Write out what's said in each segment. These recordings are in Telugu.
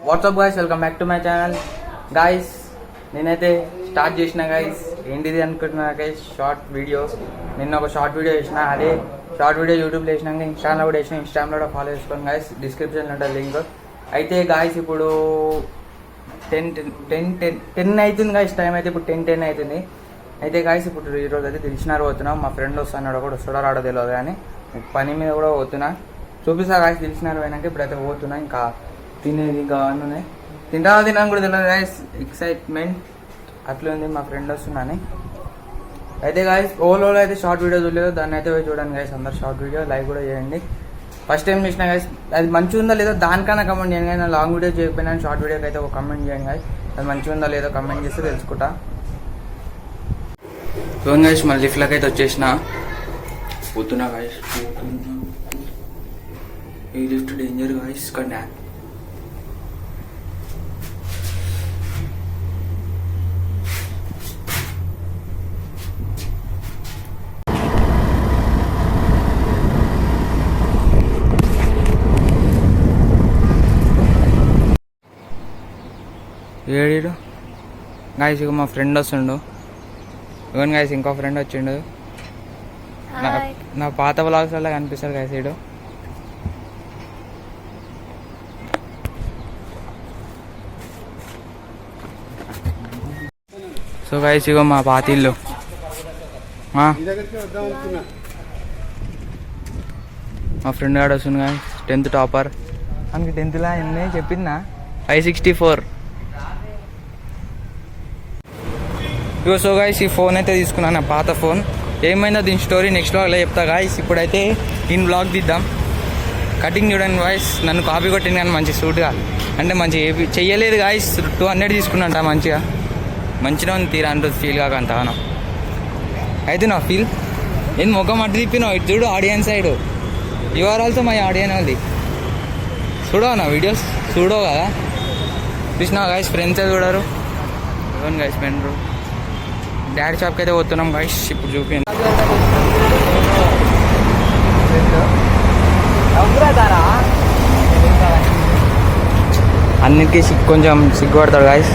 WhatsApp guys, welcome back to my channel guys. నేనైతే స్టార్ట్ చేసిన గాయ్స్. ఏంటిది అనుకుంటున్నా గాయ్స్, షార్ట్ వీడియోస్. నిన్న ఒక షార్ట్ వీడియో చేసిన, అదే షార్ట్ వీడియో యూట్యూబ్లో వేసినాక ఇన్స్టాగ్రామ్లో కూడా వేసిన. ఇన్స్టాగ్రామ్లో కూడా ఫాలో చేసుకోండి గాయ్స్, డిస్క్రిప్షన్లో ఉంటుంది లింక్. అయితే గాయ్స్ ఇప్పుడు 10 అవుతుంది గాయ్స్, టైం అయితే ఇప్పుడు 10 అవుతుంది. అయితే గాయ్స్ ఇప్పుడు ఈరోజు అయితే దిల్షనగర్ పోతున్నాం. మా ఫ్రెండ్ వస్తున్నాడు, కూడా వస్తాడో రాడో తెలియదు, కానీ పని మీద కూడా పోతున్నా. చూపిస్తా గాయ్స్ దిల్షనగర్ పోయినాక. ఇప్పుడైతే పోతున్నా. ఇంకా తినేది ఇంకా ఉన్నాయి, తినాలని కూడా తెలియదు గాయస్. ఎక్సైట్మెంట్ అట్లా ఉంది, మా ఫ్రెండ్ వస్తున్నాని. అయితే గాయస్ ఓలో అయితే షార్ట్ వీడియో చూడలేదు, దాన్ని అయితే పోయి చూడండి గాయస్. అందరు షార్ట్ వీడియో లైక్ కూడా చేయండి. ఫస్ట్ టైం చూసిన గాయస్, అది మంచిగా ఉందా లేదో దానికన్నా కమెంట్ చేయండి గాయస్. లాంగ్ వీడియో చేయకపోయినా షార్ట్ వీడియోకి అయితే ఒక కమెంట్ చేయండి గాయస్. అది మంచిగా ఉందా లేదో కమెంట్ చేస్తే తెలుసుకుంటా. చూడండి గాయస్, మళ్ళీ లిఫ్ట్లోకి అయితే వచ్చేసిన. పోతున్నా గాయస్, ఈ లిఫ్ట్ డేంజర్ గాయస్. కానీ ఏడు గాయస్, ఇక మా ఫ్రెండ్ వస్తుండు. ఇవన్నీ గాయస్, ఇంకో ఫ్రెండ్ వచ్చిండు. నా పాత బ్లాగ్స్ వల్ల కనిపిస్తాడు గాయస్ వీడు. సో గాయస్, ఇగో మా పాత ఇల్లు. మా ఫ్రెండ్ గాడు వస్తుంది గాయస్, 10th టాపర్. అందుకే 10th ఎన్ని చెప్పిందా, 564. ఇగో సో గాయస్, ఈ ఫోన్ అయితే తీసుకున్నాను, నా పాత ఫోన్. ఏమైందో దీని స్టోరీ నెక్స్ట్ బ్లాగ్లో చెప్తా గాయస్. ఇప్పుడైతే ఇన్ బ్లాగ్ తీద్దాం. కటింగ్ చూడండి గాయస్, నన్ను కాపీ కొట్టింది కానీ మంచి సూట్గా, అంటే మంచి చెయ్యలేదు గాయస్. 200 తీసుకున్నాంట, మంచిగా ఉంది తీరా అంటుంది, ఫీల్ కాక అంతగానో అయితే నా ఫీల్. ఏంది ముఖం అడ్డు తిప్పినావు, ఇటు చూడు audience side. You are also my audience. అది చూడవు నా వీడియోస్, చూడవు కదా. చూసినా గాయస్, ఫ్రెండ్స్ చూడరు. ఇవ్వండి గాయస్, ఫ్రెండ్ డాడీ షాప్కి అయితే పోతున్నాం గాయస్. ఇప్పుడు చూపించండి. అన్నిటికీ కొంచెం సిగ్గుపడతాడు గాయస్.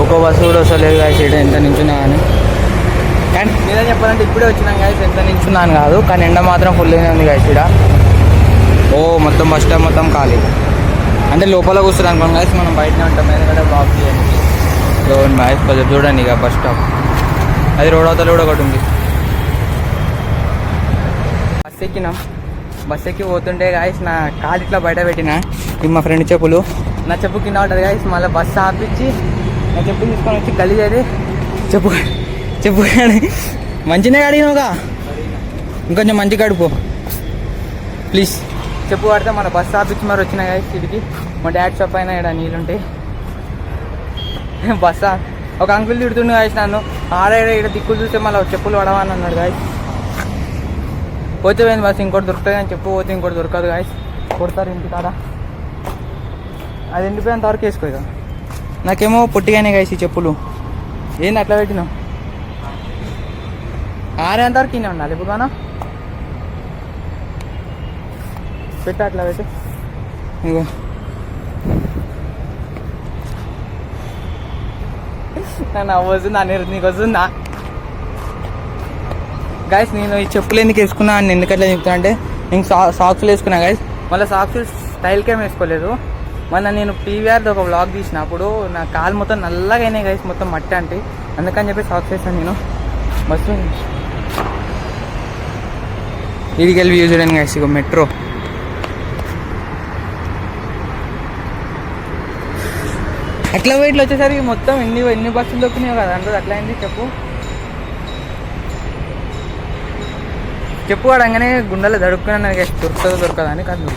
ఒక్కో బస్సు కూడా వస్తలేదు గాయస్. ఇక్కడ ఎంత నించున్నా కానీ, నేనే చెప్పాలంటే ఇప్పుడే వచ్చినాం గాయస్. ఎంత నించున్నాను కాదు, కానీ ఎండ మాత్రం ఫుల్గానే ఉంది గాయస్. ఇక్కడ మొత్తం బస్ స్టాప్ మొత్తం ఖాళీ. అంటే లోపల కూర్చున్నాను అనుకోండి గాయస్, మనం బయటనే ఉంటాం. ఎందుకంటే బ్లాక్ చేయండి గాయస్. కొంచెం చూడండి ఇక బస్ స్టాప్, అది రోడ్ అవతల కూడా ఒకటి ఉంది. బస్ ఎక్కినాం. బస్ ఎక్కి పోతుంటే గాయస్, నా కాలు ఇట్లా బయట పెట్టిన. ఇవి మా ఫ్రెండ్ చెప్పులు. నా చెప్పు కింద ఉంటుంది గాయస్. మళ్ళీ బస్సు ఆపించి నా చెప్పు తీసుకొని వచ్చి గలీజ్ అయితే చెప్పు మంచిగా అడిగినావుగా, ఇంకొంచెం మంచిగా అడుపు ప్లీజ్. చెప్పు పడితే మన బస్సు ఆపించి మరి వచ్చిన గాయస్. ఇదికి మా డాడీ షాప్ అయినా ఇక్కడ నీళ్ళుంటాయి. బస్సా ఒక అంకుల్ తిడుతుండే గాయస్ నన్ను. ఇక్కడ దిక్కులు చూస్తే మళ్ళీ చెప్పులు పడవని అన్నాడు గాయస్. పోతే పోయింది బస్, ఇంకోటి దొరుకుతుంది అని చెప్పు పోతే ఇంకోటి దొరకదు గాయస్. కొడతారు ఇంటి కాడ. అది ఎండిపోయేంత వరకు వేసుకో. ఇక నాకేమో పొట్టిగానే గాయస్ ఈ చెప్పులు. ఏంది అట్లా పెట్టినావు? ఆరేంత వరకు ఇన్నే ఉండాలి ఇప్పుడు మనం. పెట్ట అట్లా పెట్టి ఇంకో నవ్వు వస్తుందా, నీకు వస్తుందా గాయస్? నేను ఈ చెప్పులు ఎందుకు వేసుకున్నా అని ఎందుకట్లా చెప్తున్నా అంటే, నేను సాక్స్లు వేసుకున్నా గాయస్. మళ్ళీ సాక్స్లు స్టైల్కేం వేసుకోలేదు. మళ్ళీ నేను పీవీఆర్ది ఒక వ్లాగ్ తీసినప్పుడు నా కాలు మొత్తం నల్లగా అయినాయి గాయస్, మొత్తం మట్టి అంటే. అందుకని చెప్పి సాక్స్ వేసాను నేను. బస్సు ఇదికి వెళ్ళి వ్యూ చూడండి గాయస్. ఇక మెట్రో అట్లా ఇట్లా వచ్చేసరికి మొత్తం ఎన్ని బస్సులు దొక్కున్నాయో కదా అంటే అట్లా అయింది. చెప్పు వాడంగానే గుండెలో దడుక్కున్నాను నాకు దొరకదా అని కాదు.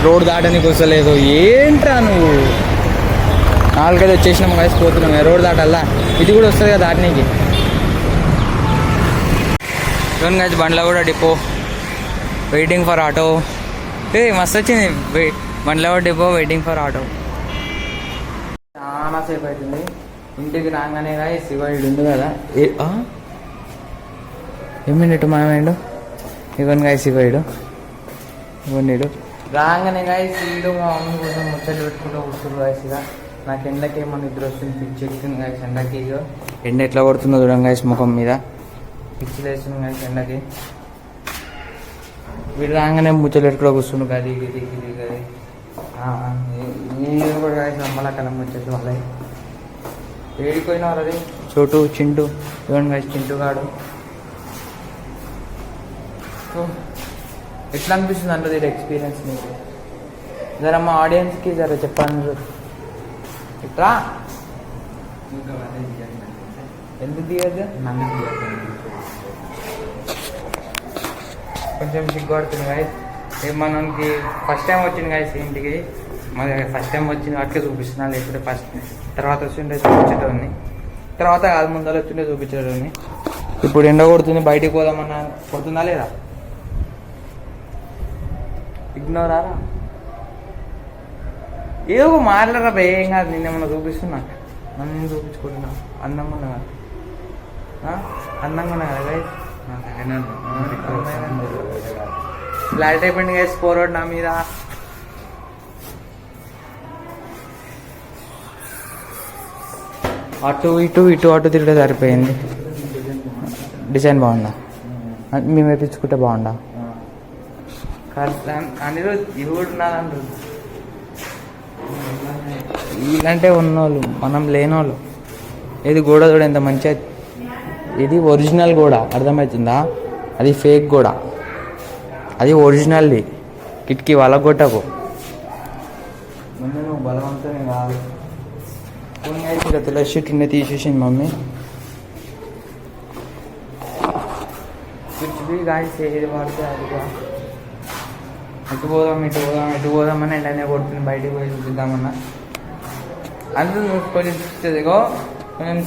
రోడ్ దాటనికి వస్తలేదు ఏంట్రా నువ్వు. 4 వచ్చేసినాం కలిసి పోతున్నాం. రోడ్ దాటల్లా ఇది కూడా వస్తుంది కదా దాటనికి. చూడండి గాయస్, బండ్లో కూడా డిపో, వెయిటింగ్ ఫర్ ఆటో. మస్తు వచ్చింది బండ్లో డిపో, వెయిటింగ్ ఫర్ ఆటో. చాలా సేపు అవుతుంది. ఇంటికి రాగానే శివాయుడు ఉంది కదా, ఏమైండు మాయమైండు ఇవన్నీ గాయస్ ఇవ్వడు ఇవ్వండి రాగానే గాయస్ వీడు మా మమ్మీ కోసం ముచ్చట్లు పెట్టుకుంటూ కూర్చున్నారు గాయస్. ఇక నాకు ఎండకి ఏమో నిద్ర వస్తుంది, పిచ్చి ఎక్కుతుంది గాయస్ ఎండకి. ఇక ఎండ ఎట్లా పడుతుందో చూడండి గాయస్ ముఖం మీద, పిచ్చి లేస్తుంది గాయస్ ఎండకి. వీడు రాగానే ముచ్చట్లు పెట్టుకుంటూ కూర్చుండు గది గిది గిది గది. నేను కూడా గాయస్ అమ్మలా కలం ముచ్చట్లు వాళ్ళవి ఏడిపోయినా వాళ్ళది. చోటు చింటూ చూడండి గాయస్, చింటూ గాడు. సో ఎట్లా అనిపిస్తుంది అంటే ఇది ఎక్స్పీరియన్స్ మీకు జర మా ఆడియన్స్కి జర చెప్పండి. ఇట్లా ఎందుకు తీయద్దు, కొంచెం సిగ్గుపడుతుంది గాయస్. మనకి ఫస్ట్ టైం వచ్చింది గాయస్ ఇంటికి, మరి ఫస్ట్ టైం వచ్చింది వాటికే చూపిస్తున్నాను. లేకపోతే ఫస్ట్ తర్వాత వచ్చిండే చూపించేటోని, తర్వాత కాదు ముందర వచ్చిండే చూపించేటోని. ఇప్పుడు ఎండ కొడుతుంది, బయటికి పోదామన్నా కొడుతుందా లేదా? ఇగ్నోరా ఏదో మాట్లాడరా ఏం కాదు. నిన్నేమన్నా చూపిస్తున్నా, నన్ను చూపించుకుంటున్నా. అందంగా ఉన్నా కదా, అందంగా ఉన్నా కదా గైస్. ఫ్లాట్ అయిపోయింది గైస్, స్కోర్ నా మీద. అటు ఇటు ఇటు అటు తిరిగితే సరిపోయింది. డిజైన్ బాగుందా? మేము వేయించుకుంటే బాగుండా? అనిరుద్ ఇవి ఉన్నారంటారు. వీళ్ళంటే ఉన్నోళ్ళు, మనం లేనోళ్ళు. ఇది గోడ చూడ ఎంత మంచిగా, ఇది ఒరిజినల్ గోడ, అర్థమవుతుందా? అది ఫేక్ గోడ, అది ఒరిజినల్ది. కిటికీ వలగొట్టకు, ముందు నువ్వు బలవంతం కాదు. ఇక తెల్ల షీట్ ఉండే తీసేసింది మమ్మీ. కుర్చీ గాయస్ ఏది పడితే అదిగా అటు పోదాం ఇటు పోదాం ఇటు పోదామని ఎండనే కొడుతుంది. బయటికి పోయి చూపిద్దామన్నా అందులో కొంచెం చూస్తుందిగో. కొంచెం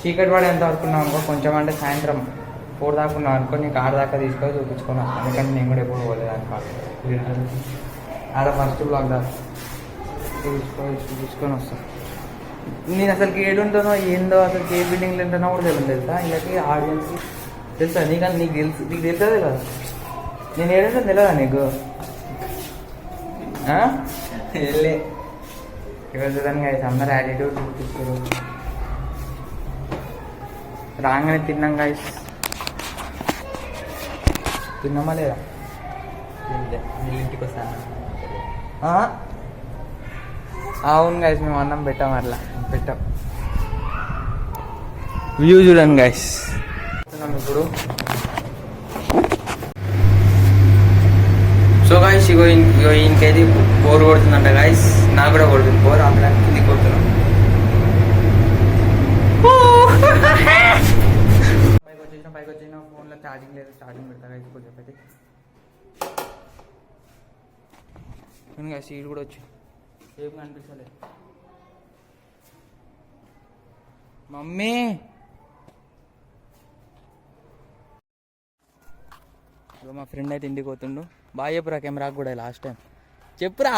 చీకటి పడి ఎంత అనుకున్నాం అనుకో, కొంచెం అంటే సాయంత్రం 4 దాకా ఉన్నాం అనుకో, నీకు 6 దాకా తీసుకొని చూపించుకున్నాను. ఎందుకంటే నేను కూడా ఎప్పుడు పోలేదు అనుకో. ఆడ ఫస్ట్ బ్లాక్ దాకా చూపించుకొని వస్తాను. నేను అసలుకి ఏడుంటానో ఏందో, అసలు ఏ బిల్డింగ్లో ఉంటానో కూడా తెలియదు తెలుసా. ఇలాంటి ఆడియన్స్కి తెలుసా? నీకు తెలుస్తుంది కదా నేను ఏడుంటాను తెలియదా నీకు? వెళ్ళే ఇవాళ చూడండి గాయస్, అందరు యాటిట్యూడ్ చూపిస్తారు. రాగానే తిన్నాం గాయస్. తిన్నామా లేదా? ఇంటికి వస్తాను. అవును గాయస్, మేము అన్నం పెట్టాం, అట్లా పెట్టాం. వ్యూ చూడండి గాయస్. ఇప్పుడు సో గాయస్ ఇంకైతే బోర్ కొడుతుందంట గాయస్. నాకు కూడా కొడుతుంది బోర్, అందడానికి కిందికి కొడుతున్నాం. పైకి వచ్చేసిన ఫోన్లో ఛార్జింగ్ లేదు, ఛార్జింగ్ పెడతా గాయస్ ఇప్పుడు చెప్పైతే. ఇంకా సీడ్ కూడా వచ్చి ఏం కనిపించలేదు. మమ్మీ మా ఫ్రెండ్ అయితే ఇంటికి పోతుండు. బాగా చెప్పురా కెమెరాకు కూడా లాస్ట్ టైం చెప్పురా.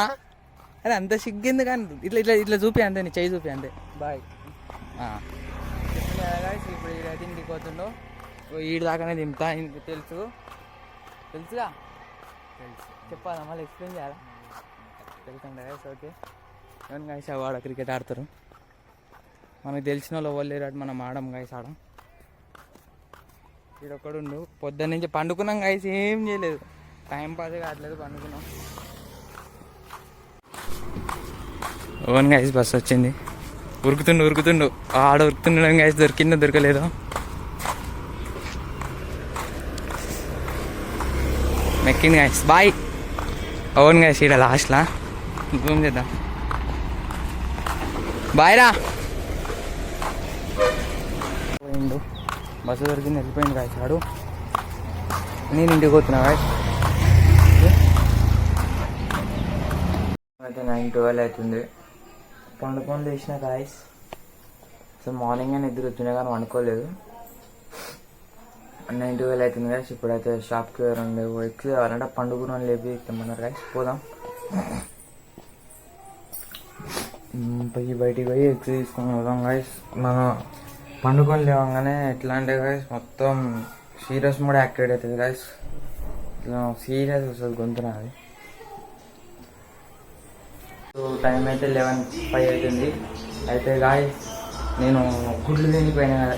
అరే అంత సిగ్గింది కానీ ఇట్లా ఇట్లా ఇట్లా చూపి అంతే, నీ చెయ్యి చూపి అంతే. బాయ్ ఇప్పుడు ఈడైతే ఇంటికి పోతుండో, ఈడు దాకానే దింపుతా. తెలుసుగా తెలుసు చెప్పాలా, మళ్ళీ ఎక్స్ప్లెయిన్ చేయాలా? తెలుసండి గాయస్. ఓకే ఏమన్నా గాయస్, వాడ క్రికెట్ ఆడతారు. మనకు తెలిసిన వాళ్ళు ఎవరు లేరు, మనం ఆడం గాయస్. ఆడం ఈడొక్కడుండు. పొద్దున్న నుంచి పండుకున్నాం గాయస్, ఏం చేయలేదు, టైం పాస్ కావట్లేదు, పండుకున్నాం. ఓన్ గాయస్ బస్ వచ్చింది. ఉరుకుతుండు ఆడ ఉరుకుతుండడం గాయస్. దొరికిందో దొరకలేదో. మెక్కింది గాయస్. బాయ్. అవును గాయస్, ఈడ లాస్ట్లా జూమ్ చేద్దాం. బాయ్ రా. పోయిండు, బస్సు దొరికింది, వెళ్ళిపోయింది గాయస్ వాడు. నేను ఇంటికి పోతున్నా గాయస్. అయితే 9-12 అవుతుంది. పండుకొని లేచిన గాయస్. అసలు మార్నింగ్ అని నిద్ర వచ్చినా కానీ వండుకోలేదు. 9-12 అవుతుంది గాయస్. ఇప్పుడైతే షాప్కి 2 ఎక్స్ కావాలంటే పండుగ లేపి ఇస్తామన్నారు గాయస్. పోదాం. బయటికి పోయి ఎగ్స్ తీసుకొని పోదాం గాయస్. మనం పండుకొని లేవగానే ఎట్లా అంటే గాయస్ మొత్తం సీరియస్ మోడ్ యాక్టివేట్ అవుతుంది గాయస్. సీరియస్ వస్తుంది గొంతు నాది. సో టైం అయితే 11:05 అవుతుంది. అయితే గాయస్ నేను గుడ్లు తినిపోయినా కదా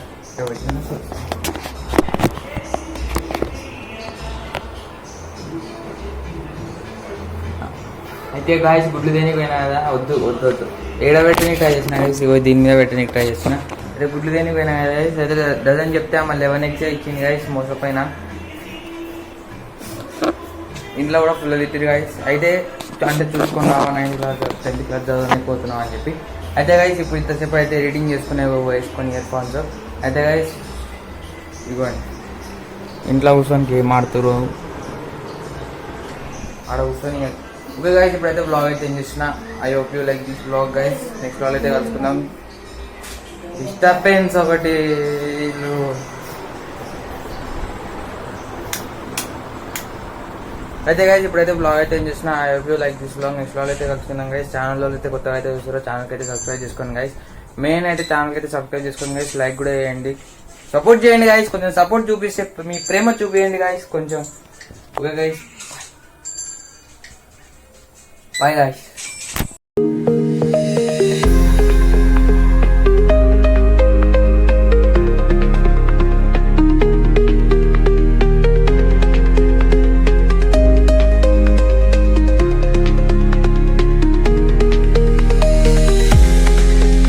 అయితే గాయస్ గుడ్లు తినిపోయినా కదా వద్దు వద్దు వద్దు ఏడబెట్టడానికి ట్రై చేసిన గైస్. ఇగో దీని మీద పెట్టడానికి ట్రై చేసిన. అయితే గుడ్లు తినిపోయినా కదా గైస్. అయితే డజన్ చెప్తే మళ్ళీ 11 ఎగ్స్ ఇచ్చింది గైస్ మోసపోయినా. ఇంట్లో కూడా ఫుల్ తిట్టిరు గైస్. అయితే అంటే చూసుకొని రావా 9th క్లాస్ 10th క్లాస్ చదవలేకపోతున్నావు అని చెప్పి. అయితే గైస్ ఇప్పుడు ఇంతసేపు అయితే ఎడిటింగ్ చేసుకునే వేసుకొని ఇయర్ ఫోన్స్. అయితే గైస్ ఇవ్వండి ఇంట్లో కూర్చొని గేమ్ ఆడుతురు ఆడ కూర్చొని. ఓకే గైస్ ఇప్పుడైతే బ్లాగ్ అయితే ఏం చేసిన. I hope you like this blog guys. Next blog అయితే కలుసుకుందాం. డిస్టర్బెన్స్ ఒకటి అయితే గైస్ ఇప్పుడైతే బ్లాగ్ అయితే ఏం చేసిన. I hope you like this blog. Next blog అయితే కలుసుకుందాం గైస్. ఛానల్లో అయితే కొత్తగా అయితే చూస్తారో ఛానల్కి అయితే సబ్స్క్రైబ్ చేసుకోండి గైస్. మెయిన్ అయితే ఛానల్కి అయితే సబ్స్క్రైబ్ చేసుకోండి గైస్. లైక్ కూడా చేయండి, సపోర్ట్ చేయండి గైస్. కొంచెం సపోర్ట్ చూపిస్తే మీ ప్రేమ చూపియండి గైస్ కొంచెం. Okay guys bye guys.